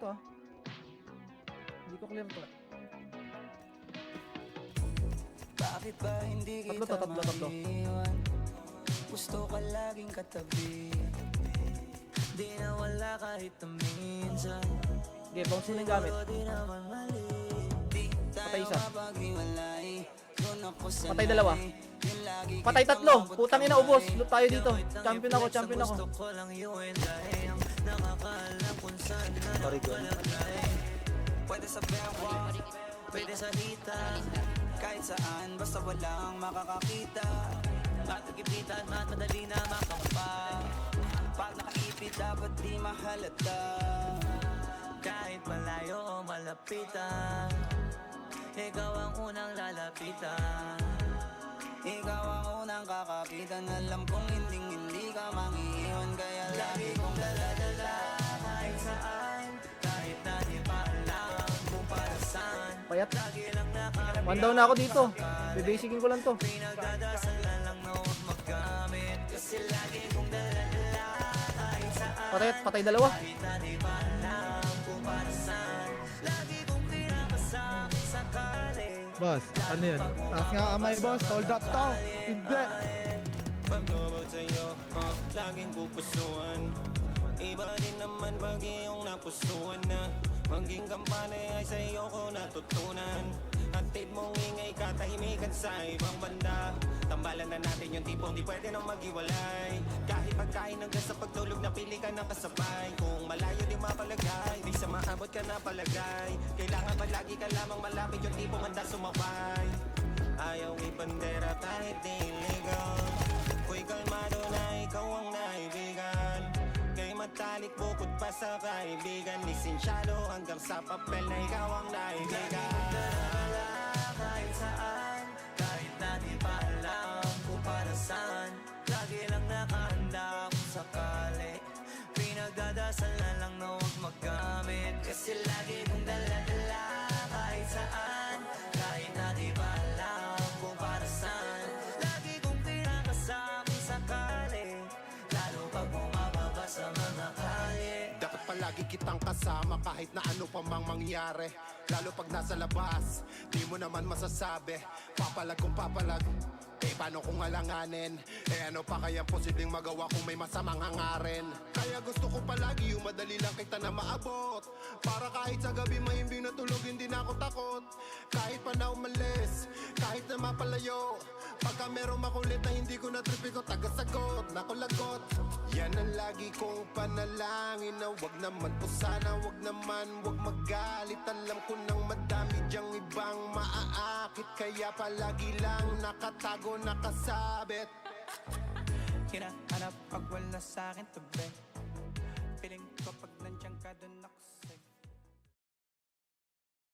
to ah. Hindi ko clear to. Bakit ba hindi kita maiwan? Gusto ka laging katabi. Di na wala kahit na minsan. Okay, bounce na yung gamit. Patay isa. Patay dalawa. Patay tatlo. Putang ina, ubos. Loot tayo dito. Champion ako, champion ako. Sorry, God. Pwede sa bewang, pwede sa hita. Kahit saan, basta walang makakakita. Matagipitan, madali na makampa. Pag nakaipit, dapat di mahalata. Kahit malayo o malapitan, ikaw ang unang lalapitan. Ikaw ang unang kakapitan. Alam kong hindi ka mangiiwan. Kaya lagi kong daladala kahit saan. Kahit na di pa alam kung para saan. Payat. Lagi lang nakalapit. One down na ako dito. Bibasicin ko lang to. Pinagdadasal na lang na huwag magkamit. Kasi lagi kong daladala kahit saan. Patay dalawa. Kahit na di pa alam kung para saan. Lagi kong pinapasama sakali. Boss, ano yun? Taas nga kamay, boss. Hold up to. Hindi. Pagtubod sa'yo, laging pupusuan. Iba din naman pag iyong napusuan na. Maging kampane ay sa'yo ko natutunan. Hatid mong ingay katahimikan sa ibang banda. Tambalan na natin yung tipong di pwede nang maghiwalay. Kahit pagkain hanggang sa pagtulog napili ka ng kasabay. Kung malayo di mapalagay, di sa maabot ka na palagay. Kailangan ba lagi ka lamang malapit yung tipong handa sumabay. Ayaw ipandera kahit di illegal. Ko'y kalmado na ikaw ang naibigan. Kay matalik bukod pa sa kaibigan. Lisensyado hanggang sa papel na ikaw ang naibigan. Kahit saan, kahit na di pa alam kung para saan. Lagi lang nakahanda kung sakali. Pinagdadasal na lang na huwag maggamit. Kasi lagi kong dala-dala kahit saan. Kahit na di pa alam kung para saan. Lagi kong pinakasama sakali. Lalo pag bumababa sa mga kalye. Dapat palagi kitang kasama kahit na ano pa mang mangyari. Lalo pag nasa labas, di mo naman masasabi. Papalag kung papalag, paano kung alanganin? Ano pa kaya posibleng magawa kung may masamang hangarin? Kaya gusto ko palagi yung madali lang kita na maabot. Para kahit sa gabi mahimbing na tulog, hindi na ako takot. Kahit pa na umalis, kahit na mapalayo. Pagka merong makulit na hindi ko natripi ko, tagasagot, nakulagot. Yan ang lagi kong panalangin na wag naman po sana, wag naman, wag magalit. Alam ko nang madami diyang ibang maaakit. Kaya palagi lang nakatago, nakasabit. Hinahanap pag wala sa'kin tabi. Piling ko pag nandiyan ka dun ako